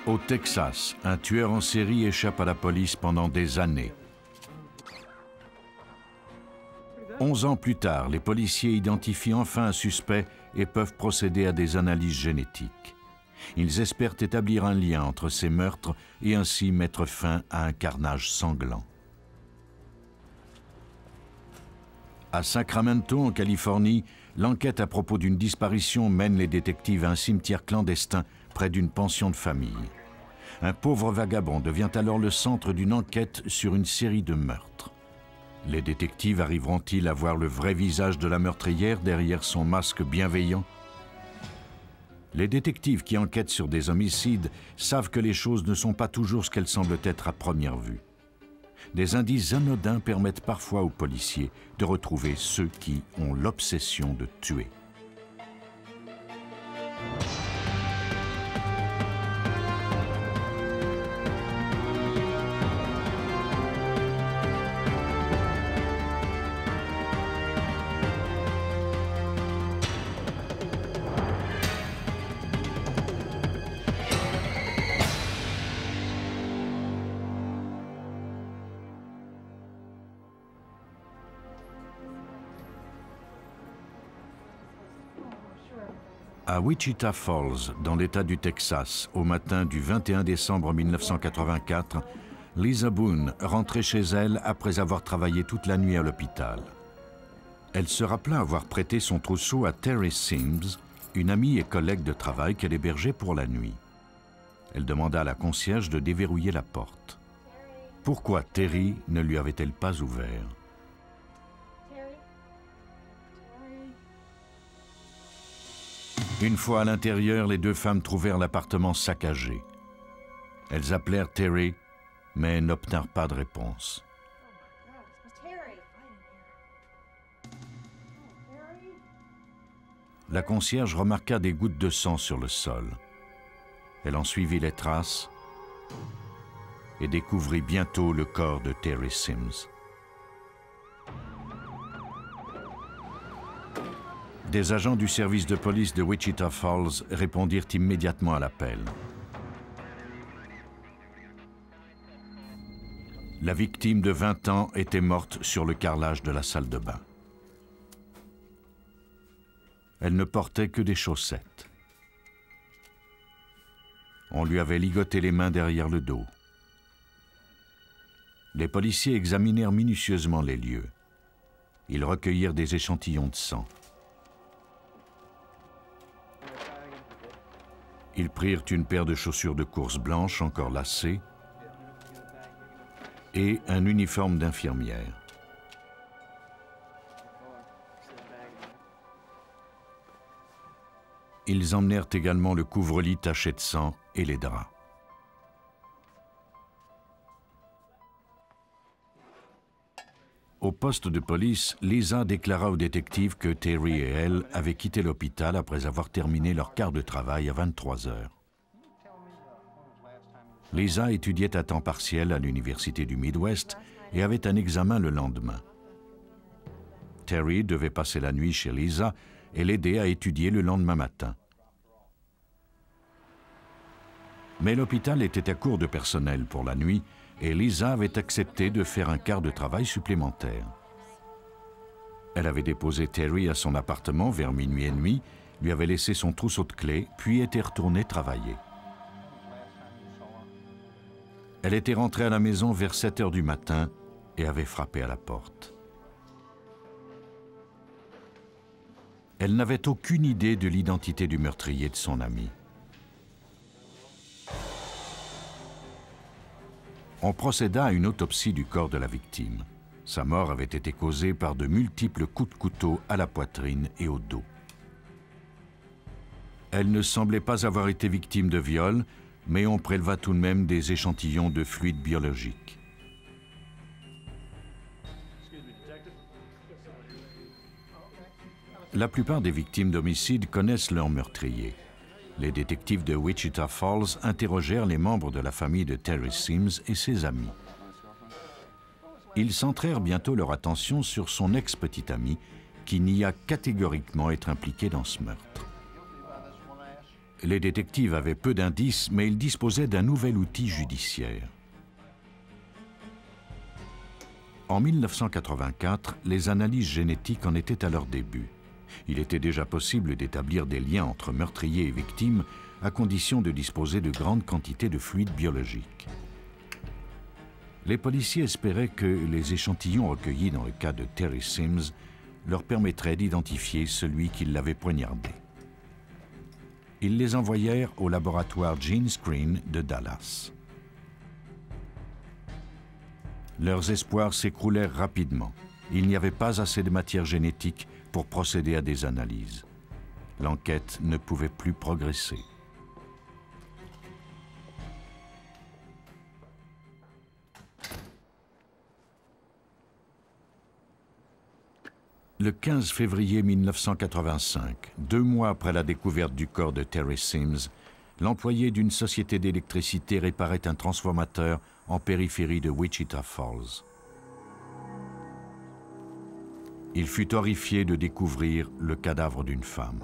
Au Texas, un tueur en série échappe à la police pendant des années. 11 ans plus tard, les policiers identifient enfin un suspect et peuvent procéder à des analyses génétiques. Ils espèrent établir un lien entre ces meurtres et ainsi mettre fin à un carnage sanglant. À Sacramento, en Californie, l'enquête à propos d'une disparition mène les détectives à un cimetière clandestin près d'une pension de famille. Un pauvre vagabond devient alors le centre d'une enquête sur une série de meurtres. Les détectives arriveront-ils à voir le vrai visage de la meurtrière derrière son masque bienveillant? Les détectives qui enquêtent sur des homicides savent que les choses ne sont pas toujours ce qu'elles semblent être à première vue. Des indices anodins permettent parfois aux policiers de retrouver ceux qui ont l'obsession de tuer. À Wichita Falls, dans l'État du Texas, au matin du 21 décembre 1984, Lisa Boone rentrait chez elle après avoir travaillé toute la nuit à l'hôpital. Elle se rappela avoir prêté son trousseau à Terry Sims, une amie et collègue de travail qu'elle hébergeait pour la nuit. Elle demanda à la concierge de déverrouiller la porte. Pourquoi Terry ne lui avait-elle pas ouvert? Une fois à l'intérieur, les deux femmes trouvèrent l'appartement saccagé. Elles appelèrent Terry, mais n'obtinrent pas de réponse. La concierge remarqua des gouttes de sang sur le sol. Elle en suivit les traces et découvrit bientôt le corps de Terry Sims. Des agents du service de police de Wichita Falls répondirent immédiatement à l'appel. La victime de 20 ans était morte sur le carrelage de la salle de bain. Elle ne portait que des chaussettes. On lui avait ligoté les mains derrière le dos. Les policiers examinèrent minutieusement les lieux. Ils recueillirent des échantillons de sang. Ils prirent une paire de chaussures de course blanches encore lacées et un uniforme d'infirmière. Ils emmenèrent également le couvre-lit taché de sang et les draps. Au poste de police, Lisa déclara aux détectives que Terry et elle avaient quitté l'hôpital après avoir terminé leur quart de travail à 23 heures. Lisa étudiait à temps partiel à l'université du Midwest et avait un examen le lendemain. Terry devait passer la nuit chez Lisa et l'aider à étudier le lendemain matin. Mais l'hôpital était à court de personnel pour la nuit et Lisa avait accepté de faire un quart de travail supplémentaire. Elle avait déposé Terry à son appartement vers minuit et demi, lui avait laissé son trousseau de clés, puis était retournée travailler. Elle était rentrée à la maison vers 7 heures du matin et avait frappé à la porte. Elle n'avait aucune idée de l'identité du meurtrier de son ami. On procéda à une autopsie du corps de la victime. Sa mort avait été causée par de multiples coups de couteau à la poitrine et au dos. Elle ne semblait pas avoir été victime de viol, mais on préleva tout de même des échantillons de fluide biologique. La plupart des victimes d'homicide connaissent leur meurtrier. Les détectives de Wichita Falls interrogèrent les membres de la famille de Terry Sims et ses amis. Ils centrèrent bientôt leur attention sur son ex-petite amie, qui nia catégoriquement être impliquée dans ce meurtre. Les détectives avaient peu d'indices, mais ils disposaient d'un nouvel outil judiciaire. En 1984, les analyses génétiques en étaient à leur début. Il était déjà possible d'établir des liens entre meurtriers et victimes, à condition de disposer de grandes quantités de fluides biologiques. Les policiers espéraient que les échantillons recueillis dans le cas de Terry Sims leur permettraient d'identifier celui qui l'avait poignardé. Ils les envoyèrent au laboratoire Gene Screen de Dallas. Leurs espoirs s'écroulèrent rapidement. Il n'y avait pas assez de matière génétique pour procéder à des analyses. L'enquête ne pouvait plus progresser. Le 15 février 1985, 2 mois après la découverte du corps de Terry Sims, l'employé d'une société d'électricité réparait un transformateur en périphérie de Wichita Falls. Il fut horrifié de découvrir le cadavre d'une femme.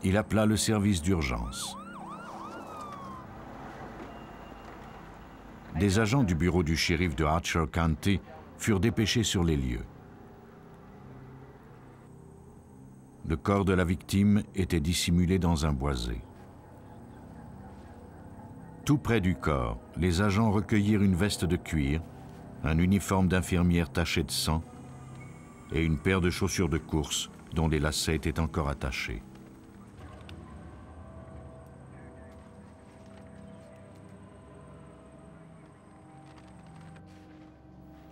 Il appela le service d'urgence. Des agents du bureau du shérif de Archer County furent dépêchés sur les lieux. Le corps de la victime était dissimulé dans un boisé. Tout près du corps, les agents recueillirent une veste de cuir, un uniforme d'infirmière taché de sang et une paire de chaussures de course dont les lacets étaient encore attachés.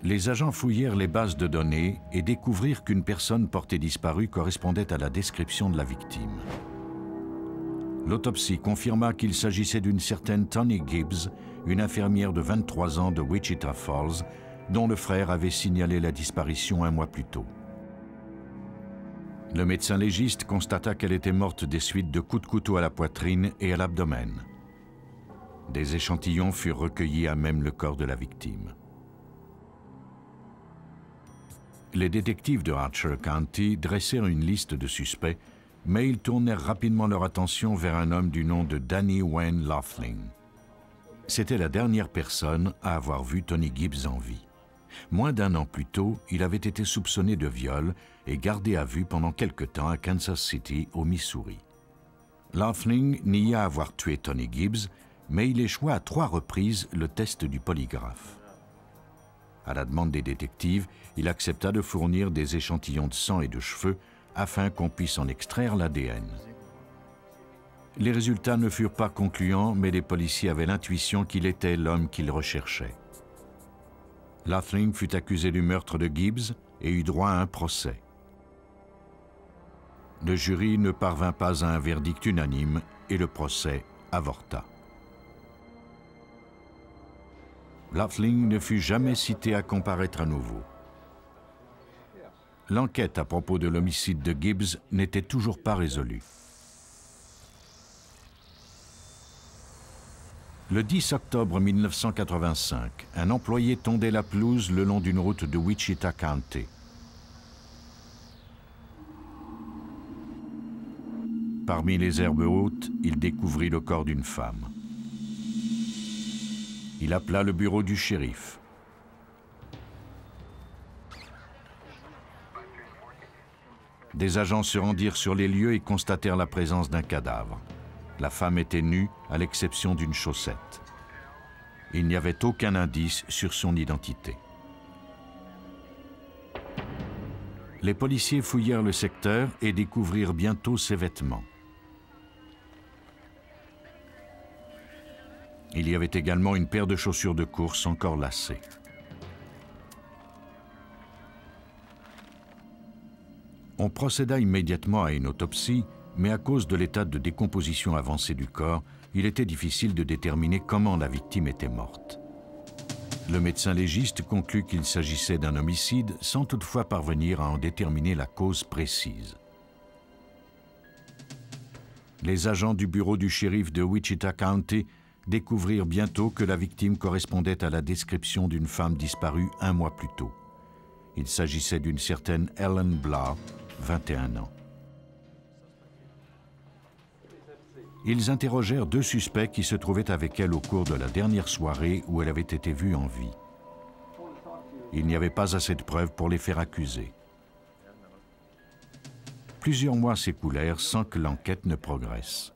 Les agents fouillèrent les bases de données et découvrirent qu'une personne portée disparue correspondait à la description de la victime. L'autopsie confirma qu'il s'agissait d'une certaine Toni Gibbs, une infirmière de 23 ans de Wichita Falls, dont le frère avait signalé la disparition 1 mois plus tôt. Le médecin légiste constata qu'elle était morte des suites de coups de couteau à la poitrine et à l'abdomen. Des échantillons furent recueillis à même le corps de la victime. Les détectives de Archer County dressèrent une liste de suspects, mais ils tournèrent rapidement leur attention vers un homme du nom de Danny Wayne Laughlin. C'était la dernière personne à avoir vu Toni Gibbs en vie. Moins d'1 an plus tôt, il avait été soupçonné de viol et gardé à vue pendant quelque temps à Kansas City, au Missouri. Laughlin nia avoir tué Toni Gibbs, mais il échoua à 3 reprises le test du polygraphe. À la demande des détectives, il accepta de fournir des échantillons de sang et de cheveux afin qu'on puisse en extraire l'ADN. Les résultats ne furent pas concluants, mais les policiers avaient l'intuition qu'il était l'homme qu'ils recherchaient. Laughlin fut accusé du meurtre de Gibbs et eut droit à un procès. Le jury ne parvint pas à un verdict unanime et le procès avorta. Laughlin ne fut jamais cité à comparaître à nouveau. L'enquête à propos de l'homicide de Gibbs n'était toujours pas résolue. Le 10 octobre 1985, un employé tondait la pelouse le long d'une route de Wichita County. Parmi les herbes hautes, il découvrit le corps d'une femme. Il appela le bureau du shérif. Des agents se rendirent sur les lieux et constatèrent la présence d'un cadavre. La femme était nue, à l'exception d'une chaussette. Il n'y avait aucun indice sur son identité. Les policiers fouillèrent le secteur et découvrirent bientôt ses vêtements. Il y avait également une paire de chaussures de course encore lacées. On procéda immédiatement à une autopsie, mais à cause de l'état de décomposition avancé du corps, il était difficile de déterminer comment la victime était morte. Le médecin légiste conclut qu'il s'agissait d'un homicide sans toutefois parvenir à en déterminer la cause précise. Les agents du bureau du shérif de Wichita County découvrirent bientôt que la victime correspondait à la description d'une femme disparue 1 mois plus tôt. Il s'agissait d'une certaine Ellen Blau, 21 ans. Ils interrogèrent 2 suspects qui se trouvaient avec elle au cours de la dernière soirée où elle avait été vue en vie. Il n'y avait pas assez de preuves pour les faire accuser. Plusieurs mois s'écoulèrent sans que l'enquête ne progresse.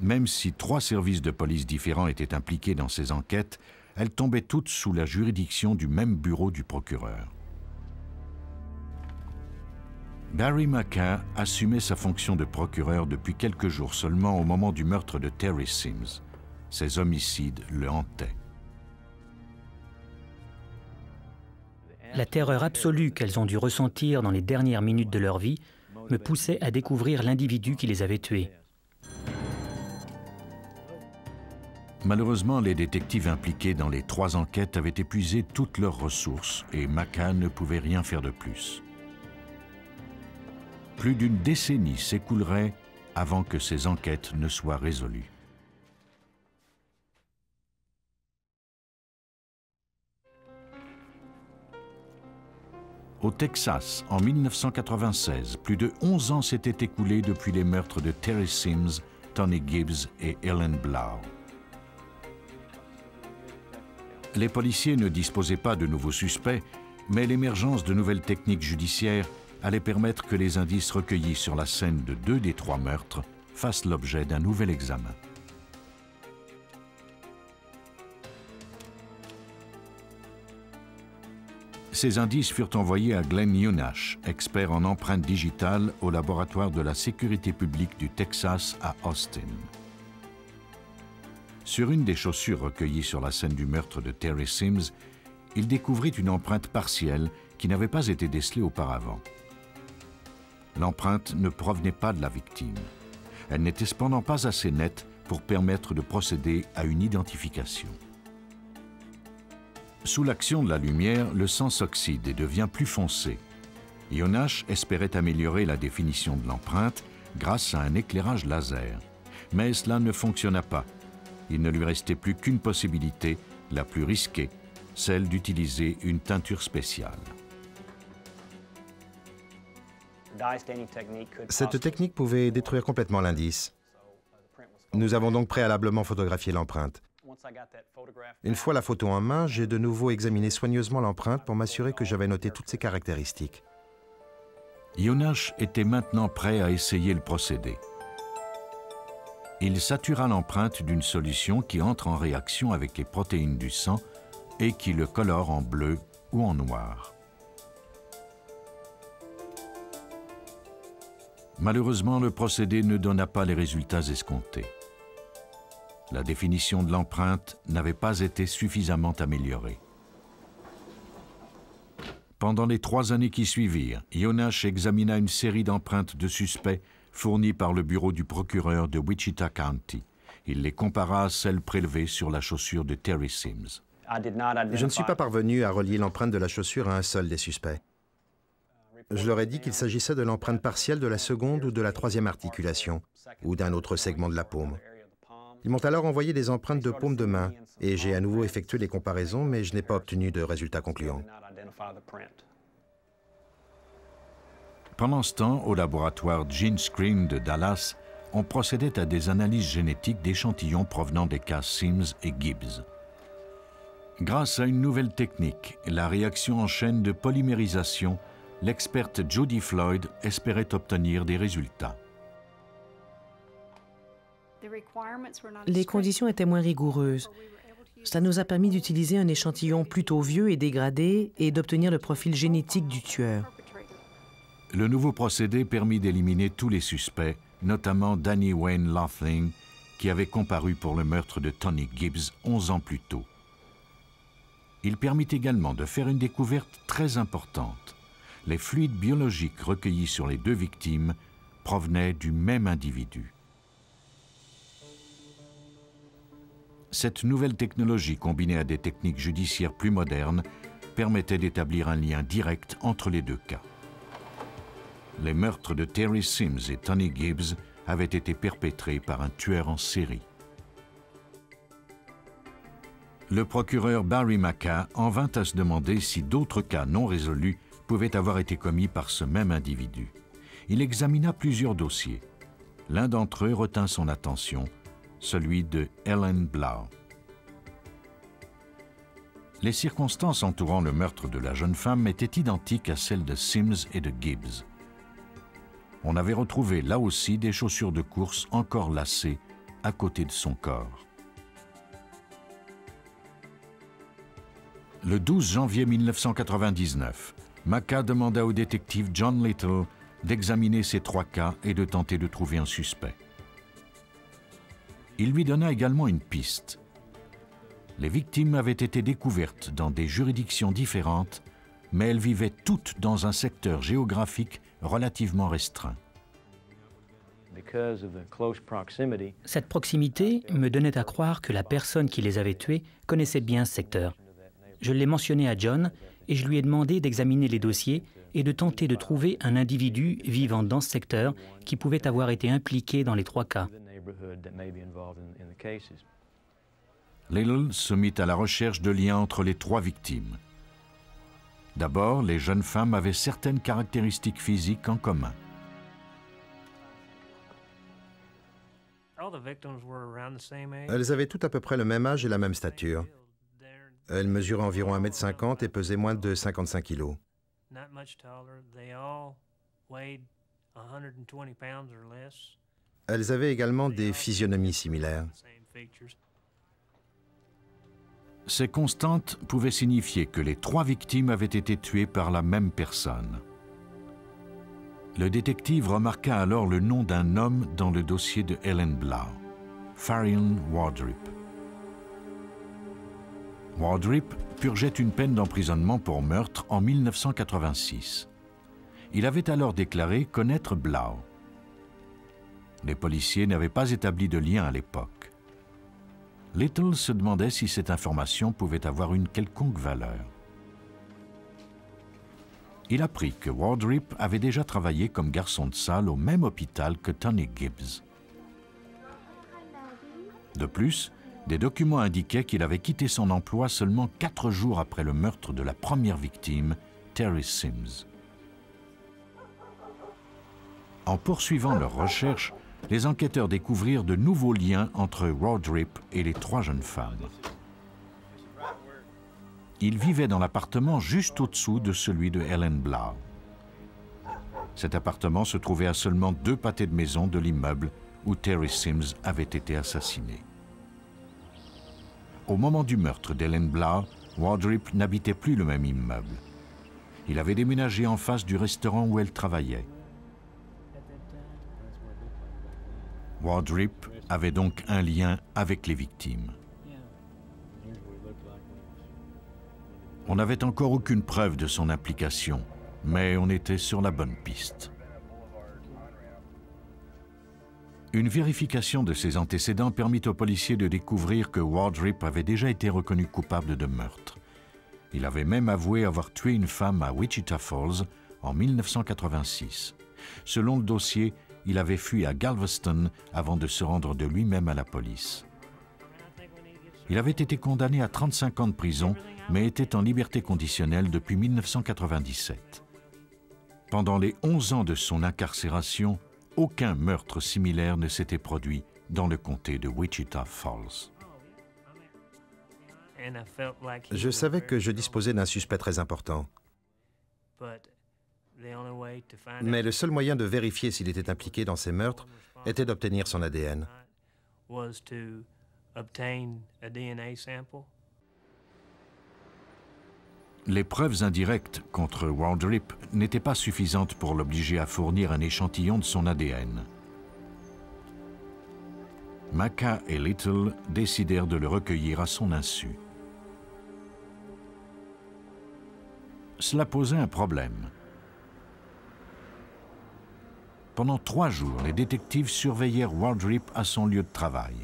Même si 3 services de police différents étaient impliqués dans ces enquêtes, elles tombaient toutes sous la juridiction du même bureau du procureur. Barry Maca assumait sa fonction de procureur depuis quelques jours seulement au moment du meurtre de Terry Sims. Ces homicides le hantaient. La terreur absolue qu'elles ont dû ressentir dans les dernières minutes de leur vie me poussait à découvrir l'individu qui les avait tuées. Malheureusement, les détectives impliqués dans les 3 enquêtes avaient épuisé toutes leurs ressources et Maca ne pouvait rien faire de plus. Plus d'une décennie s'écoulerait avant que ces enquêtes ne soient résolues. Au Texas, en 1996, plus de 11 ans s'étaient écoulés depuis les meurtres de Terry Sims, Tony Gibbs et Ellen Blau. Les policiers ne disposaient pas de nouveaux suspects, mais l'émergence de nouvelles techniques judiciaires allait permettre que les indices recueillis sur la scène de 2 des 3 meurtres fassent l'objet d'un nouvel examen. Ces indices furent envoyés à Glenn Yunash, expert en empreintes digitales au laboratoire de la sécurité publique du Texas à Austin. Sur une des chaussures recueillies sur la scène du meurtre de Terry Sims, il découvrit une empreinte partielle qui n'avait pas été décelée auparavant. L'empreinte ne provenait pas de la victime. Elle n'était cependant pas assez nette pour permettre de procéder à une identification. Sous l'action de la lumière, le sang s'oxyde et devient plus foncé. Yunash espérait améliorer la définition de l'empreinte grâce à un éclairage laser. Mais cela ne fonctionna pas. Il ne lui restait plus qu'une possibilité, la plus risquée, celle d'utiliser une teinture spéciale. Cette technique pouvait détruire complètement l'indice. Nous avons donc préalablement photographié l'empreinte. Une fois la photo en main, j'ai de nouveau examiné soigneusement l'empreinte pour m'assurer que j'avais noté toutes ses caractéristiques. Yunash était maintenant prêt à essayer le procédé. Il satura l'empreinte d'une solution qui entre en réaction avec les protéines du sang et qui le colore en bleu ou en noir. Malheureusement, le procédé ne donna pas les résultats escomptés. La définition de l'empreinte n'avait pas été suffisamment améliorée. Pendant les 3 années qui suivirent, Yunash examina une série d'empreintes de suspects fournies par le bureau du procureur de Wichita County. Il les compara à celles prélevées sur la chaussure de Terry Sims. Je ne suis pas parvenu à relier l'empreinte de la chaussure à un seul des suspects. Je leur ai dit qu'il s'agissait de l'empreinte partielle de la seconde ou de la 3e articulation, ou d'un autre segment de la paume. Ils m'ont alors envoyé des empreintes de paume de main, et j'ai à nouveau effectué les comparaisons, mais je n'ai pas obtenu de résultats concluants. Pendant ce temps, au laboratoire GeneScreen de Dallas, on procédait à des analyses génétiques d'échantillons provenant des cas Sims et Gibbs. Grâce à une nouvelle technique, la réaction en chaîne de polymérisation, l'experte Judy Floyd espérait obtenir des résultats. Les conditions étaient moins rigoureuses. Cela nous a permis d'utiliser un échantillon plutôt vieux et dégradé et d'obtenir le profil génétique du tueur. Le nouveau procédé permit d'éliminer tous les suspects, notamment Danny Wayne Lothling, qui avait comparu pour le meurtre de Tony Gibbs 11 ans plus tôt. Il permit également de faire une découverte très importante. Les fluides biologiques recueillis sur les 2 victimes provenaient du même individu. Cette nouvelle technologie, combinée à des techniques judiciaires plus modernes, permettait d'établir un lien direct entre les 2 cas. Les meurtres de Terry Sims et Tony Gibbs avaient été perpétrés par un tueur en série. Le procureur Barry Maca en vint à se demander si d'autres cas non résolus pouvaient avoir été commis par ce même individu. Il examina plusieurs dossiers. L'un d'entre eux retint son attention, celui de Ellen Blau. Les circonstances entourant le meurtre de la jeune femme étaient identiques à celles de Sims et de Gibbs. On avait retrouvé là aussi des chaussures de course encore lacées à côté de son corps. Le 12 janvier 1999, Maca demanda au détective John Little d'examiner ces 3 cas et de tenter de trouver un suspect. Il lui donna également une piste. Les victimes avaient été découvertes dans des juridictions différentes, mais elles vivaient toutes dans un secteur géographique relativement restreint. Cette proximité me donnait à croire que la personne qui les avait tués connaissait bien ce secteur. Je l'ai mentionné à John et je lui ai demandé d'examiner les dossiers et de tenter de trouver un individu vivant dans ce secteur qui pouvait avoir été impliqué dans les 3 cas. Little se mit à la recherche de liens entre les 3 victimes. D'abord, les jeunes femmes avaient certaines caractéristiques physiques en commun. Elles avaient toutes à peu près le même âge et la même stature. Elles mesuraient environ 1,50 m et pesaient moins de 55 kg. Elles avaient également des physionomies similaires. Ces constantes pouvaient signifier que les 3 victimes avaient été tuées par la même personne. Le détective remarqua alors le nom d'un homme dans le dossier de Ellen Blau, Farian Wardrip. Wardrip purgeait une peine d'emprisonnement pour meurtre en 1986. Il avait alors déclaré connaître Blau. Les policiers n'avaient pas établi de lien à l'époque. Little se demandait si cette information pouvait avoir une quelconque valeur. Il apprit que Wardrip avait déjà travaillé comme garçon de salle au même hôpital que Tony Gibbs. De plus, des documents indiquaient qu'il avait quitté son emploi seulement 4 jours après le meurtre de la première victime, Terry Sims. En poursuivant leurs recherches, les enquêteurs découvrirent de nouveaux liens entre Wardrip et les 3 jeunes femmes. Il vivait dans l'appartement juste au-dessous de celui de Ellen Blau. Cet appartement se trouvait à seulement 2 pâtés de maison de l'immeuble où Terry Sims avait été assassiné. Au moment du meurtre d'Ellen Blau, Wardrip n'habitait plus le même immeuble. Il avait déménagé en face du restaurant où elle travaillait. Wardrip avait donc un lien avec les victimes. On n'avait encore aucune preuve de son implication, mais on était sur la bonne piste. Une vérification de ses antécédents permit aux policiers de découvrir que Wardrip avait déjà été reconnu coupable de meurtre. Il avait même avoué avoir tué une femme à Wichita Falls en 1986. Selon le dossier, il avait fui à Galveston avant de se rendre de lui-même à la police. Il avait été condamné à 35 ans de prison, mais était en liberté conditionnelle depuis 1997. Pendant les 11 ans de son incarcération, aucun meurtre similaire ne s'était produit dans le comté de Wichita Falls. Je savais que je disposais d'un suspect très important. Mais le seul moyen de vérifier s'il était impliqué dans ces meurtres était d'obtenir son ADN. Les preuves indirectes contre Wardrip n'étaient pas suffisantes pour l'obliger à fournir un échantillon de son ADN. Maca et Little décidèrent de le recueillir à son insu. Cela posait un problème. Pendant 3 jours, les détectives surveillèrent Wardrip à son lieu de travail.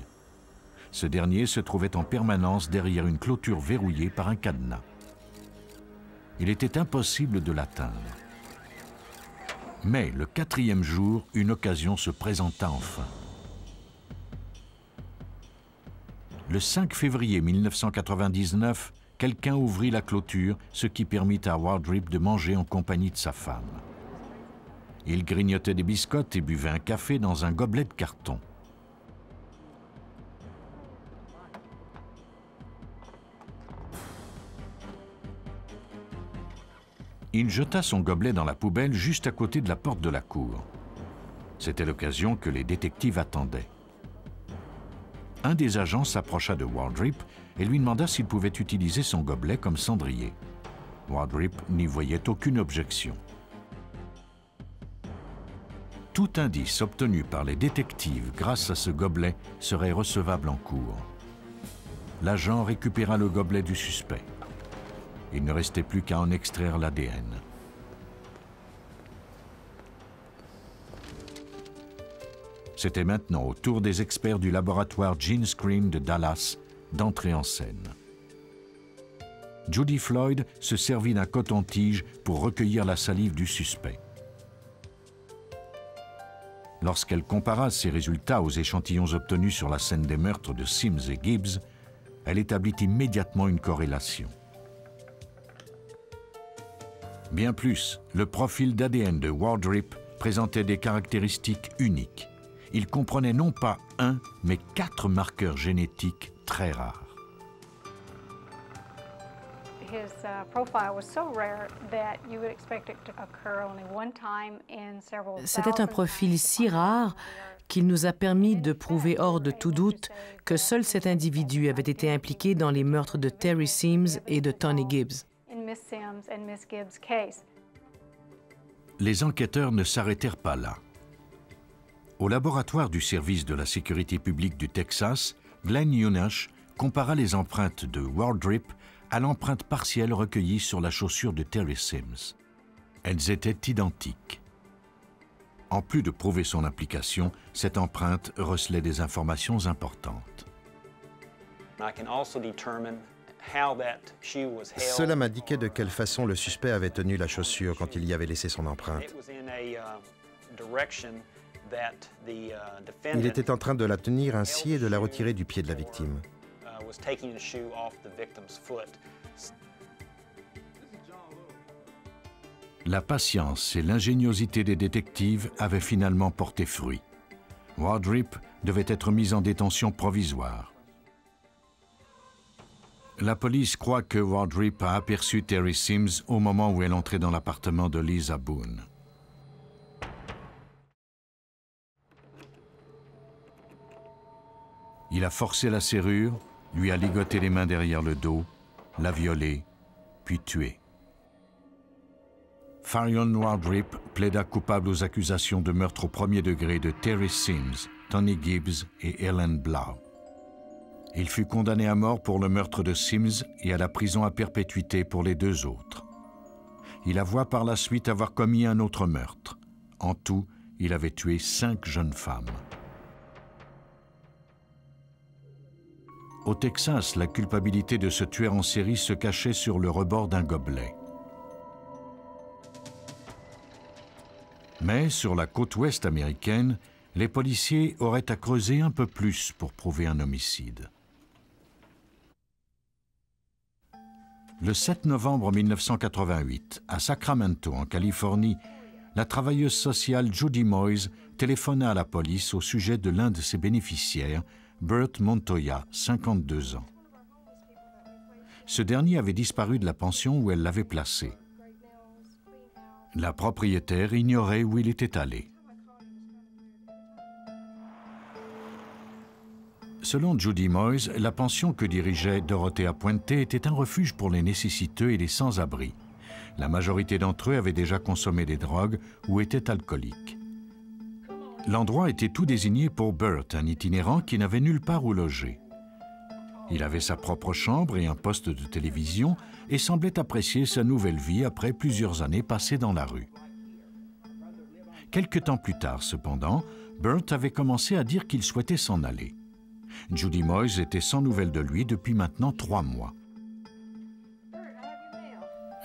Ce dernier se trouvait en permanence derrière une clôture verrouillée par un cadenas. Il était impossible de l'atteindre. Mais le 4e jour, une occasion se présenta enfin. Le 5 février 1999, quelqu'un ouvrit la clôture, ce qui permit à Wardrip de manger en compagnie de sa femme. Il grignotait des biscottes et buvait un café dans un gobelet de carton. Il jeta son gobelet dans la poubelle juste à côté de la porte de la cour. C'était l'occasion que les détectives attendaient. Un des agents s'approcha de Wardrip et lui demanda s'il pouvait utiliser son gobelet comme cendrier. Wardrip n'y voyait aucune objection. Tout indice obtenu par les détectives grâce à ce gobelet serait recevable en cours. L'agent récupéra le gobelet du suspect. Il ne restait plus qu'à en extraire l'ADN. C'était maintenant au tour des experts du laboratoire Gene Screen de Dallas d'entrer en scène. Judy Floyd se servit d'un coton-tige pour recueillir la salive du suspect. Lorsqu'elle compara ses résultats aux échantillons obtenus sur la scène des meurtres de Sims et Gibbs, elle établit immédiatement une corrélation. Bien plus, le profil d'ADN de Wardrip présentait des caractéristiques uniques. Il comprenait non pas un, mais 4 marqueurs génétiques très rares. C'était un profil si rare qu'il nous a permis de prouver hors de tout doute que seul cet individu avait été impliqué dans les meurtres de Terry Sims et de Tony Gibbs. Les enquêteurs ne s'arrêtèrent pas là. Au laboratoire du service de la sécurité publique du Texas, Glenn Yunash compara les empreintes de Wardrip à l'empreinte partielle recueillie sur la chaussure de Terry Sims. Elles étaient identiques. En plus de prouver son implication, cette empreinte recelait des informations importantes. Cela m'indiquait de quelle façon le suspect avait tenu la chaussure quand il y avait laissé son empreinte. Il était en train de la tenir ainsi et de la retirer du pied de la victime. La patience et l'ingéniosité des détectives avaient finalement porté fruit. Wardrip devait être mis en détention provisoire. La police croit que Wardrip a aperçu Terry Sims au moment où elle entrait dans l'appartement de Lisa Boone. Il a forcé la serrure, lui a ligoté les mains derrière le dos, l'a violée, puis tué. Farion Wardrip plaida coupable aux accusations de meurtre au premier degré de Terry Sims, Tony Gibbs et Ellen Blau. Il fut condamné à mort pour le meurtre de Sims et à la prison à perpétuité pour les 2 autres. Il avoua par la suite avoir commis un autre meurtre. En tout, il avait tué 5 jeunes femmes. Au Texas, la culpabilité de ce tueur en série se cachait sur le rebord d'un gobelet. Mais sur la côte ouest américaine, les policiers auraient à creuser un peu plus pour prouver un homicide. Le 7 novembre 1988, à Sacramento, en Californie, la travailleuse sociale Judy Moyes téléphona à la police au sujet de l'un de ses bénéficiaires, Bert Montoya, 52 ans. Ce dernier avait disparu de la pension où elle l'avait placé. La propriétaire ignorait où il était allé. Selon Judy Moyes, la pension que dirigeait Dorothea Puente était un refuge pour les nécessiteux et les sans-abri. La majorité d'entre eux avaient déjà consommé des drogues ou étaient alcooliques. L'endroit était tout désigné pour Bert, un itinérant qui n'avait nulle part où loger. Il avait sa propre chambre et un poste de télévision et semblait apprécier sa nouvelle vie après plusieurs années passées dans la rue. Quelque temps plus tard, cependant, Bert avait commencé à dire qu'il souhaitait s'en aller. Judy Moyes était sans nouvelles de lui depuis maintenant 3 mois.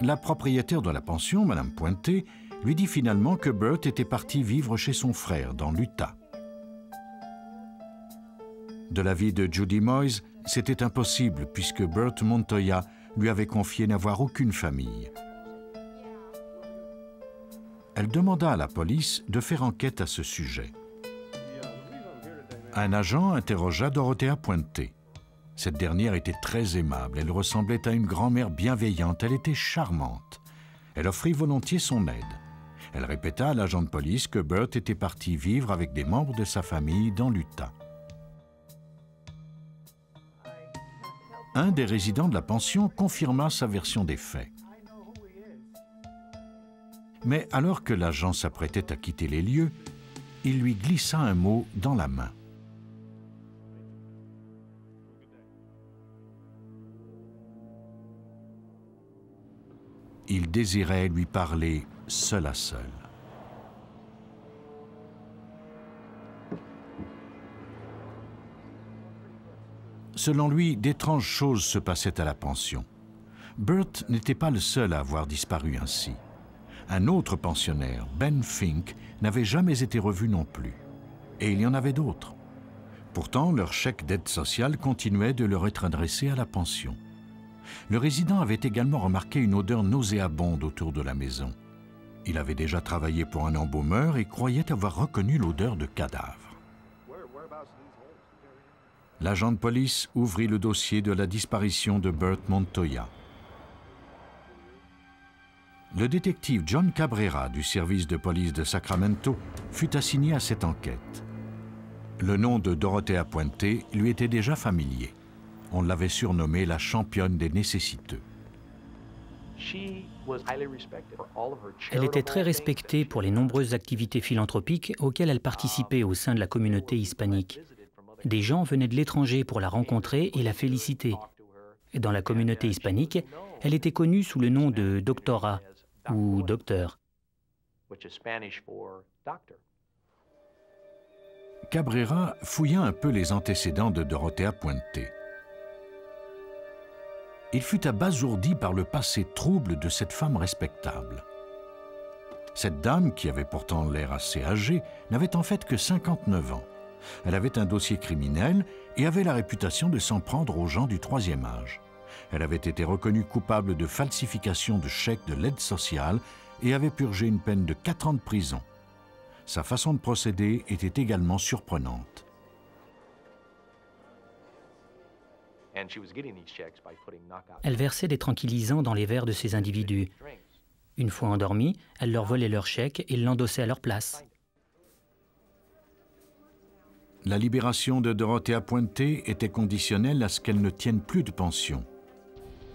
La propriétaire de la pension, Mme Puente, lui dit finalement que Bert était parti vivre chez son frère dans l'Utah. De l'avis de Judy Moyes, c'était impossible puisque Bert Montoya lui avait confié n'avoir aucune famille. Elle demanda à la police de faire enquête à ce sujet. Un agent interrogea Dorothea Puente. Cette dernière était très aimable, elle ressemblait à une grand-mère bienveillante, elle était charmante. Elle offrit volontiers son aide. Elle répéta à l'agent de police que Bert était parti vivre avec des membres de sa famille dans l'Utah. Un des résidents de la pension confirma sa version des faits. Mais alors que l'agent s'apprêtait à quitter les lieux, il lui glissa un mot dans la main. Il désirait lui parler seul à seul. Selon lui, d'étranges choses se passaient à la pension. Bert n'était pas le seul à avoir disparu ainsi. Un autre pensionnaire, Ben Fink, n'avait jamais été revu non plus. Et il y en avait d'autres. Pourtant, leur chèque d'aide sociale continuait de leur être adressé à la pension. Le résident avait également remarqué une odeur nauséabonde autour de la maison. Il avait déjà travaillé pour un embaumeur et croyait avoir reconnu l'odeur de cadavre. L'agent de police ouvrit le dossier de la disparition de Bert Montoya. Le détective John Cabrera du service de police de Sacramento fut assigné à cette enquête. Le nom de Dorothea Puente lui était déjà familier. On l'avait surnommée la championne des nécessiteux. Elle était très respectée pour les nombreuses activités philanthropiques auxquelles elle participait au sein de la communauté hispanique. Des gens venaient de l'étranger pour la rencontrer et la féliciter. Et dans la communauté hispanique, elle était connue sous le nom de Doctora ou Docteur. Cabrera fouilla un peu les antécédents de Dorothea Puente. Il fut abasourdi par le passé trouble de cette femme respectable. Cette dame, qui avait pourtant l'air assez âgée, n'avait en fait que 59 ans. Elle avait un dossier criminel et avait la réputation de s'en prendre aux gens du troisième âge. Elle avait été reconnue coupable de falsification de chèques de l'aide sociale et avait purgé une peine de 4 ans de prison. Sa façon de procéder était également surprenante. Elle versait des tranquillisants dans les verres de ces individus. Une fois endormis, elle leur volait leurs chèques et l'endossait à leur place. La libération de Dorothea Puente était conditionnelle à ce qu'elle ne tienne plus de pension.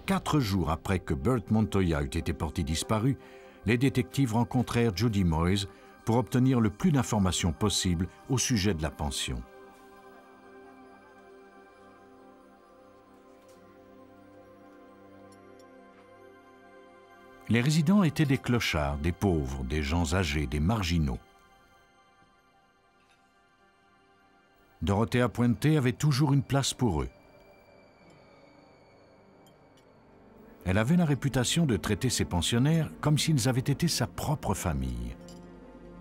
4 jours après que Bert Montoya eut été porté disparu, les détectives rencontrèrent Judy Moyes pour obtenir le plus d'informations possible au sujet de la pension. Les résidents étaient des clochards, des pauvres, des gens âgés, des marginaux. Dorothea Puente avait toujours une place pour eux. Elle avait la réputation de traiter ses pensionnaires comme s'ils avaient été sa propre famille.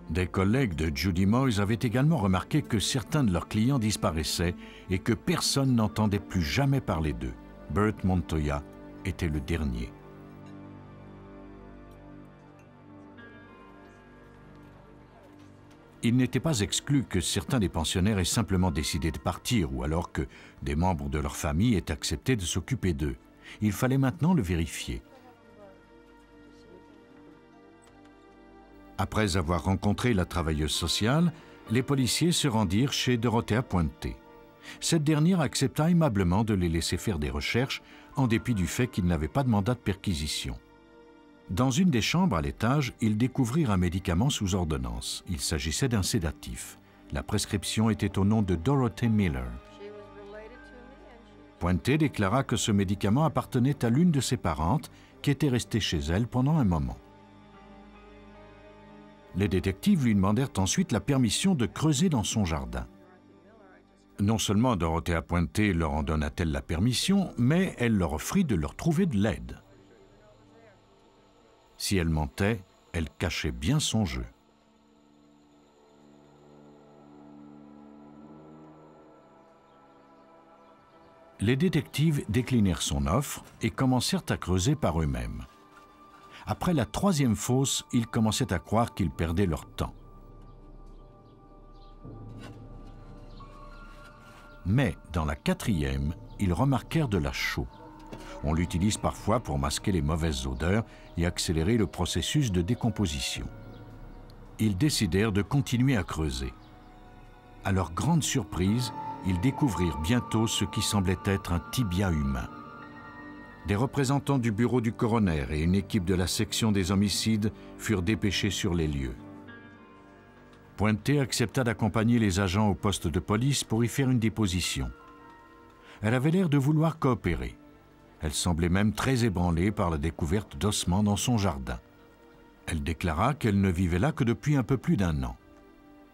Des collègues de Judy Moyes avaient également remarqué que certains de leurs clients disparaissaient et que personne n'entendait plus jamais parler d'eux. Bert Montoya était le dernier. Il n'était pas exclu que certains des pensionnaires aient simplement décidé de partir ou alors que des membres de leur famille aient accepté de s'occuper d'eux. Il fallait maintenant le vérifier. Après avoir rencontré la travailleuse sociale, les policiers se rendirent chez Dorothea Puente. Cette dernière accepta aimablement de les laisser faire des recherches en dépit du fait qu'ils n'avaient pas de mandat de perquisition. Dans une des chambres à l'étage, ils découvrirent un médicament sous ordonnance. Il s'agissait d'un sédatif. La prescription était au nom de Dorothy Miller. Puente déclara que ce médicament appartenait à l'une de ses parentes qui était restée chez elle pendant un moment. Les détectives lui demandèrent ensuite la permission de creuser dans son jardin. Non seulement Dorothea Puente leur en donna-t-elle la permission, mais elle leur offrit de leur trouver de l'aide. Si elle mentait, elle cachait bien son jeu. Les détectives déclinèrent son offre et commencèrent à creuser par eux-mêmes. Après la troisième fosse, ils commençaient à croire qu'ils perdaient leur temps. Mais dans la quatrième, ils remarquèrent de la chaux. On l'utilise parfois pour masquer les mauvaises odeurs et accélérer le processus de décomposition. Ils décidèrent de continuer à creuser. À leur grande surprise, ils découvrirent bientôt ce qui semblait être un tibia humain. Des représentants du bureau du coroner et une équipe de la section des homicides furent dépêchés sur les lieux. Puente accepta d'accompagner les agents au poste de police pour y faire une déposition. Elle avait l'air de vouloir coopérer. Elle semblait même très ébranlée par la découverte d'ossements dans son jardin. Elle déclara qu'elle ne vivait là que depuis un peu plus d'1 an.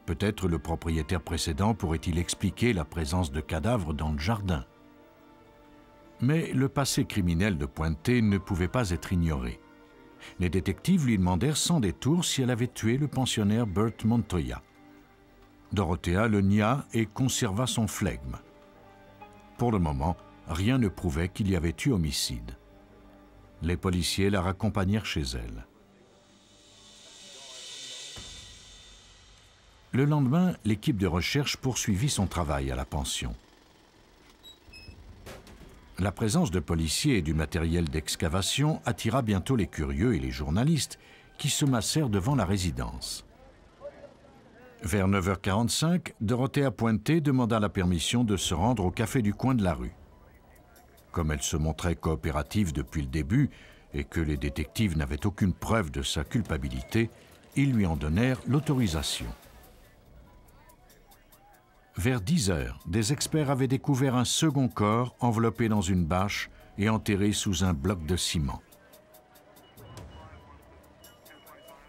Peut-être le propriétaire précédent pourrait-il expliquer la présence de cadavres dans le jardin. Mais le passé criminel de Puente ne pouvait pas être ignoré. Les détectives lui demandèrent sans détour si elle avait tué le pensionnaire Bert Montoya. Dorothea le nia et conserva son flegme. Pour le moment, rien ne prouvait qu'il y avait eu homicide. Les policiers la raccompagnèrent chez elle. Le lendemain, l'équipe de recherche poursuivit son travail à la pension. La présence de policiers et du matériel d'excavation attira bientôt les curieux et les journalistes qui se massèrent devant la résidence. Vers 9h45, Dorothea Puente demanda la permission de se rendre au café du coin de la rue. Comme elle se montrait coopérative depuis le début et que les détectives n'avaient aucune preuve de sa culpabilité, ils lui en donnèrent l'autorisation. Vers 10h, des experts avaient découvert un second corps enveloppé dans une bâche et enterré sous un bloc de ciment.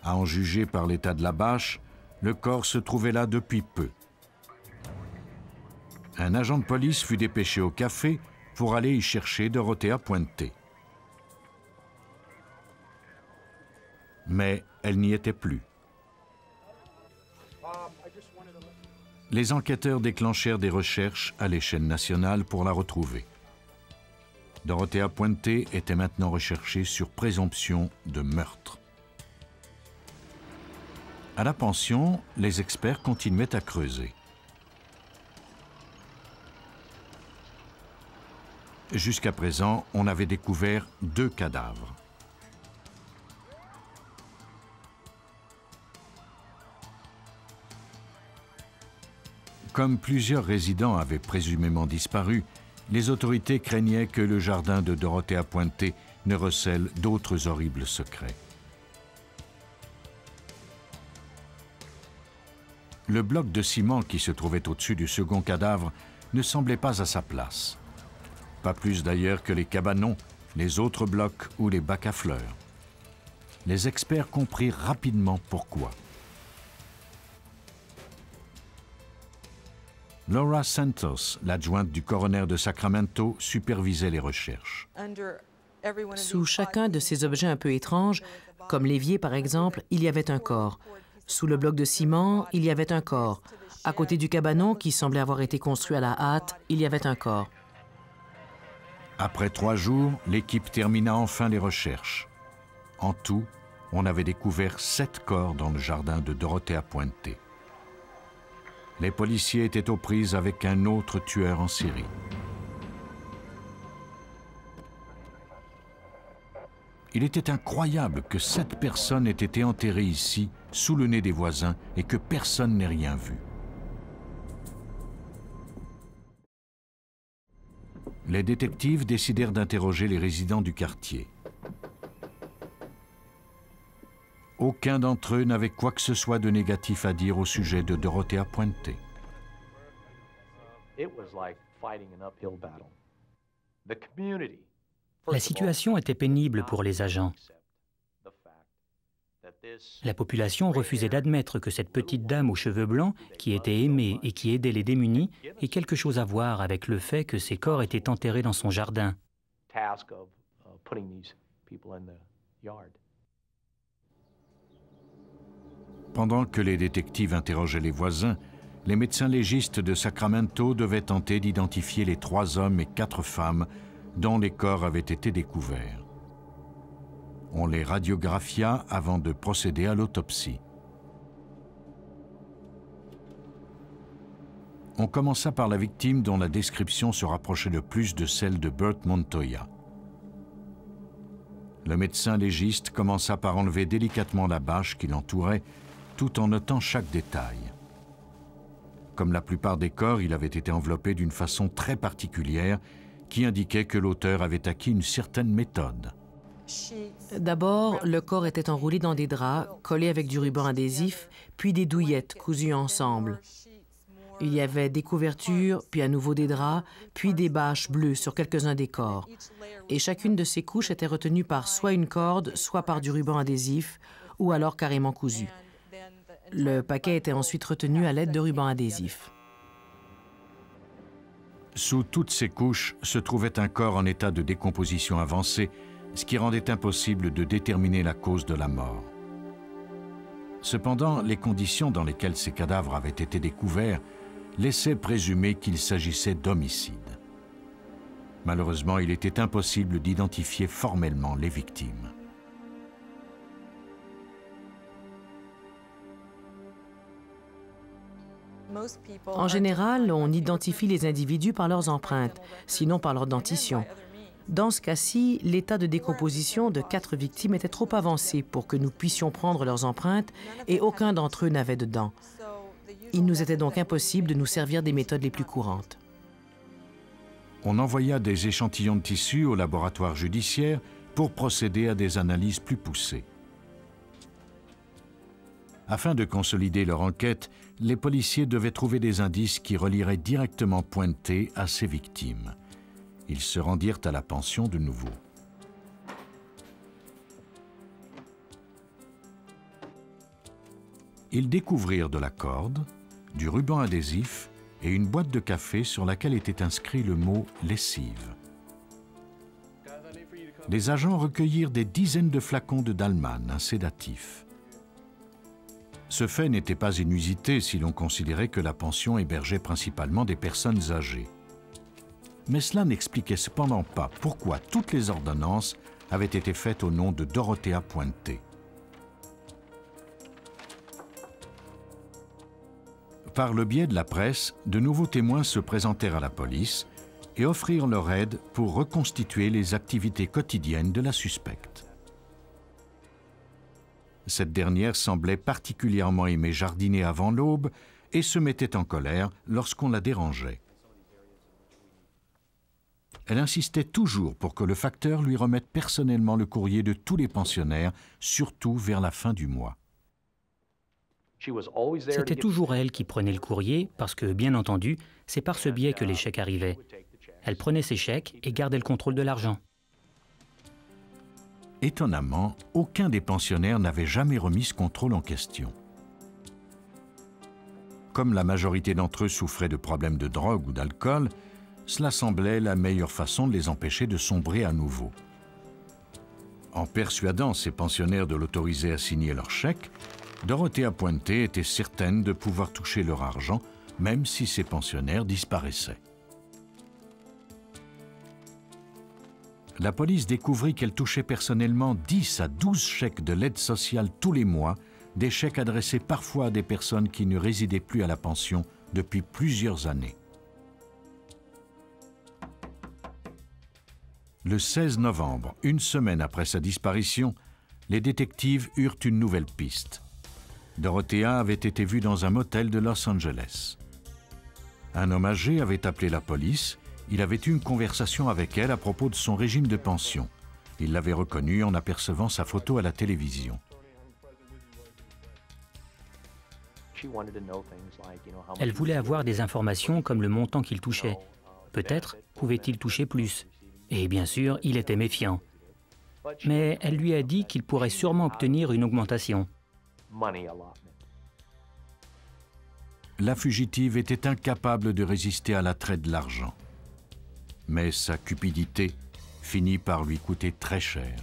À en juger par l'état de la bâche, le corps se trouvait là depuis peu. Un agent de police fut dépêché au café pour aller y chercher Dorothea Puente. Mais elle n'y était plus. Les enquêteurs déclenchèrent des recherches à l'échelle nationale pour la retrouver. Dorothea Puente était maintenant recherchée sur présomption de meurtre. À la pension, les experts continuaient à creuser. Jusqu'à présent, on avait découvert 2 cadavres. Comme plusieurs résidents avaient présumément disparu, les autorités craignaient que le jardin de Dorothea Puente ne recèle d'autres horribles secrets. Le bloc de ciment qui se trouvait au-dessus du second cadavre ne semblait pas à sa place. Pas plus d'ailleurs que les cabanons, les autres blocs ou les bacs à fleurs. Les experts comprirent rapidement pourquoi. Laura Santos, l'adjointe du coroner de Sacramento, supervisait les recherches. Sous chacun de ces objets un peu étranges, comme l'évier par exemple, il y avait un corps. Sous le bloc de ciment, il y avait un corps. À côté du cabanon, qui semblait avoir été construit à la hâte, il y avait un corps. Après 3 jours, l'équipe termina enfin les recherches. En tout, on avait découvert 7 corps dans le jardin de Dorothea Puente. Les policiers étaient aux prises avec un autre tueur en série. Il était incroyable que 7 personnes aient été enterrées ici, sous le nez des voisins, et que personne n'ait rien vu. Les détectives décidèrent d'interroger les résidents du quartier. Aucun d'entre eux n'avait quoi que ce soit de négatif à dire au sujet de Dorothea Puente. La situation était pénible pour les agents. La population refusait d'admettre que cette petite dame aux cheveux blancs, qui était aimée et qui aidait les démunis, ait quelque chose à voir avec le fait que ces corps étaient enterrés dans son jardin. Pendant que les détectives interrogeaient les voisins, les médecins légistes de Sacramento devaient tenter d'identifier les 3 hommes et 4 femmes dont les corps avaient été découverts. On les radiographia avant de procéder à l'autopsie. On commença par la victime dont la description se rapprochait le plus de celle de Burt Montoya. Le médecin légiste commença par enlever délicatement la bâche qui l'entourait, tout en notant chaque détail. Comme la plupart des corps, il avait été enveloppé d'une façon très particulière qui indiquait que l'auteur avait acquis une certaine méthode. D'abord, le corps était enroulé dans des draps, collés avec du ruban adhésif, puis des douillettes cousues ensemble. Il y avait des couvertures, puis à nouveau des draps, puis des bâches bleues sur quelques-uns des corps. Et chacune de ces couches était retenue par soit une corde, soit par du ruban adhésif, ou alors carrément cousu. Le paquet était ensuite retenu à l'aide de ruban adhésif. Sous toutes ces couches se trouvait un corps en état de décomposition avancée, ce qui rendait impossible de déterminer la cause de la mort. Cependant, les conditions dans lesquelles ces cadavres avaient été découverts laissaient présumer qu'il s'agissait d'homicide. Malheureusement, il était impossible d'identifier formellement les victimes. En général, on identifie les individus par leurs empreintes, sinon par leur dentition. Dans ce cas-ci, l'état de décomposition de 4 victimes était trop avancé pour que nous puissions prendre leurs empreintes et aucun d'entre eux n'avait de dents. Il nous était donc impossible de nous servir des méthodes les plus courantes. On envoya des échantillons de tissu au laboratoire judiciaire pour procéder à des analyses plus poussées. Afin de consolider leur enquête, les policiers devaient trouver des indices qui relieraient directement Puente à ses victimes. Ils se rendirent à la pension de nouveau. Ils découvrirent de la corde, du ruban adhésif et une boîte de café sur laquelle était inscrit le mot « lessive ». Les agents recueillirent des dizaines de flacons de Dalman, un sédatif. Ce fait n'était pas inusité si l'on considérait que la pension hébergeait principalement des personnes âgées. Mais cela n'expliquait cependant pas pourquoi toutes les ordonnances avaient été faites au nom de Dorothea Puente. Par le biais de la presse, de nouveaux témoins se présentèrent à la police et offrirent leur aide pour reconstituer les activités quotidiennes de la suspecte. Cette dernière semblait particulièrement aimer jardiner avant l'aube et se mettait en colère lorsqu'on la dérangeait. Elle insistait toujours pour que le facteur lui remette personnellement le courrier de tous les pensionnaires, surtout vers la fin du mois. C'était toujours elle qui prenait le courrier parce que, bien entendu, c'est par ce biais que les chèques arrivaient. Elle prenait ses chèques et gardait le contrôle de l'argent. Étonnamment, aucun des pensionnaires n'avait jamais remis ce contrôle en question. Comme la majorité d'entre eux souffraient de problèmes de drogue ou d'alcool, cela semblait la meilleure façon de les empêcher de sombrer à nouveau. En persuadant ces pensionnaires de l'autoriser à signer leurs chèques, Dorothea Puente était certaine de pouvoir toucher leur argent, même si ces pensionnaires disparaissaient. La police découvrit qu'elle touchait personnellement 10 à 12 chèques de l'aide sociale tous les mois, des chèques adressés parfois à des personnes qui ne résidaient plus à la pension depuis plusieurs années. Le 16 novembre, une semaine après sa disparition, les détectives eurent une nouvelle piste. Dorothea avait été vue dans un motel de Los Angeles. Un homme âgé avait appelé la police. Il avait eu une conversation avec elle à propos de son régime de pension. Il l'avait reconnue en apercevant sa photo à la télévision. Elle voulait avoir des informations comme le montant qu'il touchait. Peut-être pouvait-il toucher plus. Et bien sûr, il était méfiant. Mais elle lui a dit qu'il pourrait sûrement obtenir une augmentation. La fugitive était incapable de résister à l'attrait de l'argent. Mais sa cupidité finit par lui coûter très cher.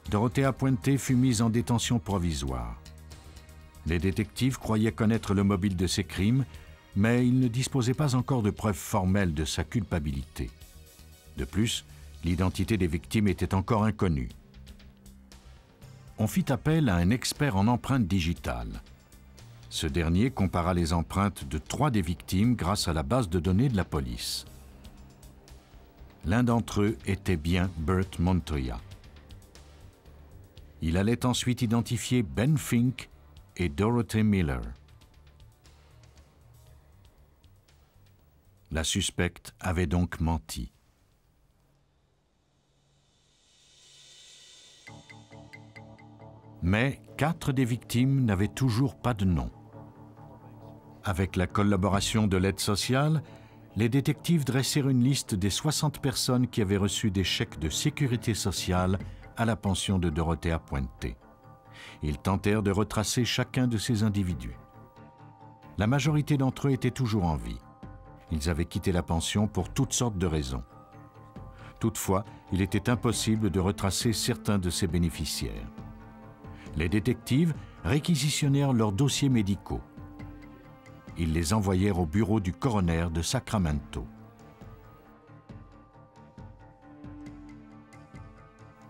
Dorothea Puente fut mise en détention provisoire. Les détectives croyaient connaître le mobile de ces crimes, mais ils ne disposaient pas encore de preuves formelles de sa culpabilité. De plus, l'identité des victimes était encore inconnue. On fit appel à un expert en empreintes digitales. Ce dernier compara les empreintes de 3 des victimes grâce à la base de données de la police. L'un d'entre eux était bien Burt Montoya. Il allait ensuite identifier Ben Fink et Dorothy Miller. La suspecte avait donc menti. Mais 4 des victimes n'avaient toujours pas de nom. Avec la collaboration de l'aide sociale, les détectives dressèrent une liste des 60 personnes qui avaient reçu des chèques de sécurité sociale à la pension de Dorothea Puente. Ils tentèrent de retracer chacun de ces individus. La majorité d'entre eux étaient toujours en vie. Ils avaient quitté la pension pour toutes sortes de raisons. Toutefois, il était impossible de retracer certains de ces bénéficiaires. Les détectives réquisitionnèrent leurs dossiers médicaux. Ils les envoyèrent au bureau du coroner de Sacramento.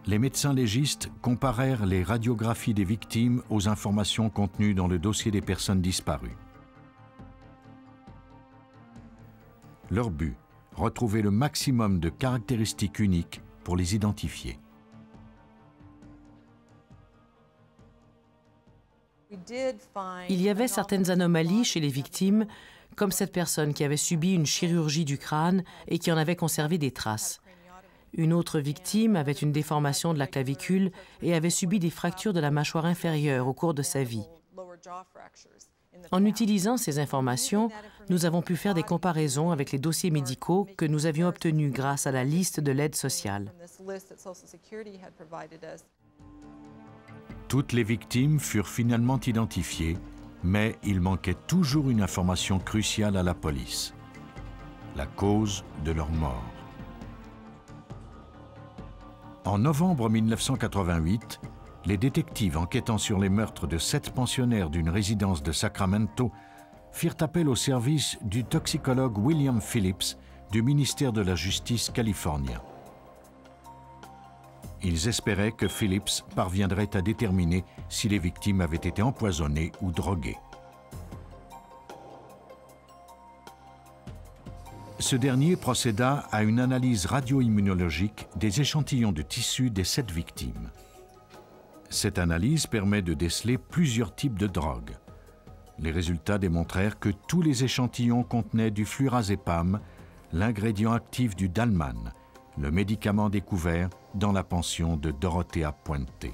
Les médecins légistes comparèrent les radiographies des victimes aux informations contenues dans le dossier des personnes disparues. Leur but, retrouver le maximum de caractéristiques uniques pour les identifier. Il y avait certaines anomalies chez les victimes, comme cette personne qui avait subi une chirurgie du crâne et qui en avait conservé des traces. Une autre victime avait une déformation de la clavicule et avait subi des fractures de la mâchoire inférieure au cours de sa vie. En utilisant ces informations, nous avons pu faire des comparaisons avec les dossiers médicaux que nous avions obtenus grâce à la liste de l'aide sociale. Toutes les victimes furent finalement identifiées, mais il manquait toujours une information cruciale à la police: la cause de leur mort. En novembre 1988, les détectives enquêtant sur les meurtres de 7 pensionnaires d'une résidence de Sacramento firent appel au service du toxicologue William Phillips du ministère de la Justice californien. Ils espéraient que Phillips parviendrait à déterminer si les victimes avaient été empoisonnées ou droguées. Ce dernier procéda à une analyse radio-immunologique des échantillons de tissu des 7 victimes. Cette analyse permet de déceler plusieurs types de drogues. Les résultats démontrèrent que tous les échantillons contenaient du flurazépam, l'ingrédient actif du Dalman, le médicament découvert dans la pension de Dorothea Puente.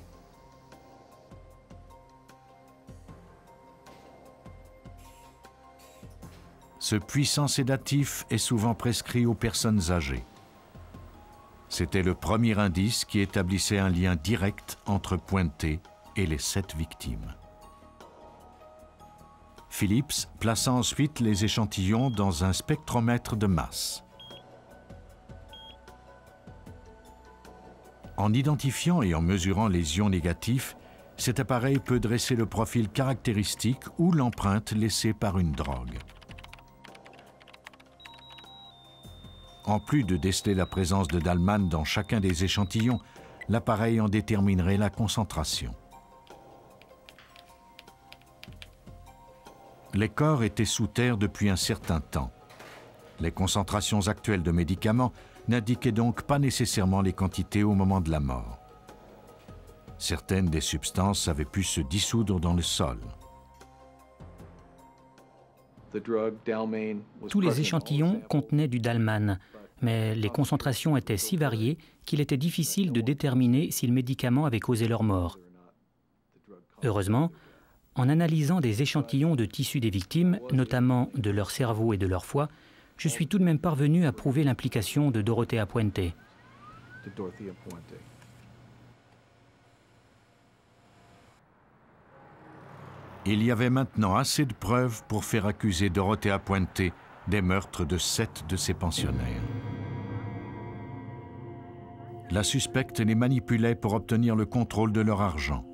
Ce puissant sédatif est souvent prescrit aux personnes âgées. C'était le premier indice qui établissait un lien direct entre Puente et les 7 victimes. Phillips plaça ensuite les échantillons dans un spectromètre de masse. En identifiant et en mesurant les ions négatifs, cet appareil peut dresser le profil caractéristique ou l'empreinte laissée par une drogue. En plus de déceler la présence de Dalman dans chacun des échantillons, l'appareil en déterminerait la concentration. Les corps étaient sous terre depuis un certain temps. Les concentrations actuelles de médicaments n'indiquaient donc pas nécessairement les quantités au moment de la mort. Certaines des substances avaient pu se dissoudre dans le sol. Tous les échantillons contenaient du Dalman, mais les concentrations étaient si variées qu'il était difficile de déterminer si le médicament avait causé leur mort. Heureusement, en analysant des échantillons de tissus des victimes, notamment de leur cerveau et de leur foie, je suis tout de même parvenu à prouver l'implication de Dorothea Puente. Il y avait maintenant assez de preuves pour faire accuser Dorothea Puente des meurtres de 7 de ses pensionnaires. La suspecte les manipulait pour obtenir le contrôle de leur argent.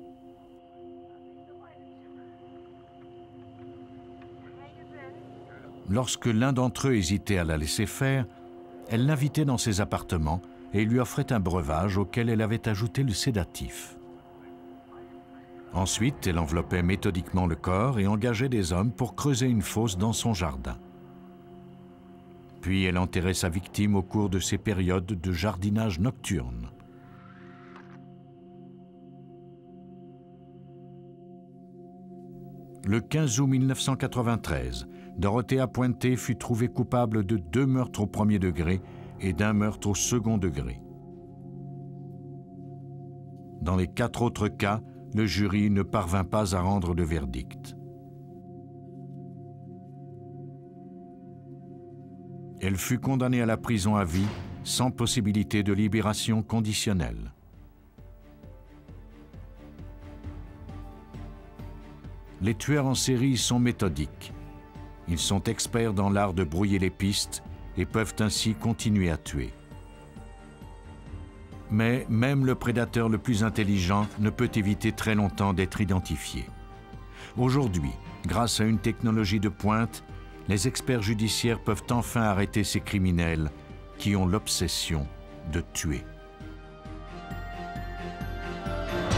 Lorsque l'un d'entre eux hésitait à la laisser faire, elle l'invitait dans ses appartements et lui offrait un breuvage auquel elle avait ajouté le sédatif. Ensuite, elle enveloppait méthodiquement le corps et engageait des hommes pour creuser une fosse dans son jardin. Puis elle enterrait sa victime au cours de ces périodes de jardinage nocturne. Le 15 août 1993, Dorothea Puente fut trouvée coupable de 2 meurtres au premier degré et d'1 meurtre au second degré. Dans les 4 autres cas, le jury ne parvint pas à rendre de verdict. Elle fut condamnée à la prison à vie, sans possibilité de libération conditionnelle. Les tueurs en série sont méthodiques. Ils sont experts dans l'art de brouiller les pistes et peuvent ainsi continuer à tuer. Mais même le prédateur le plus intelligent ne peut éviter très longtemps d'être identifié. Aujourd'hui, grâce à une technologie de pointe, les experts judiciaires peuvent enfin arrêter ces criminels qui ont l'obsession de tuer.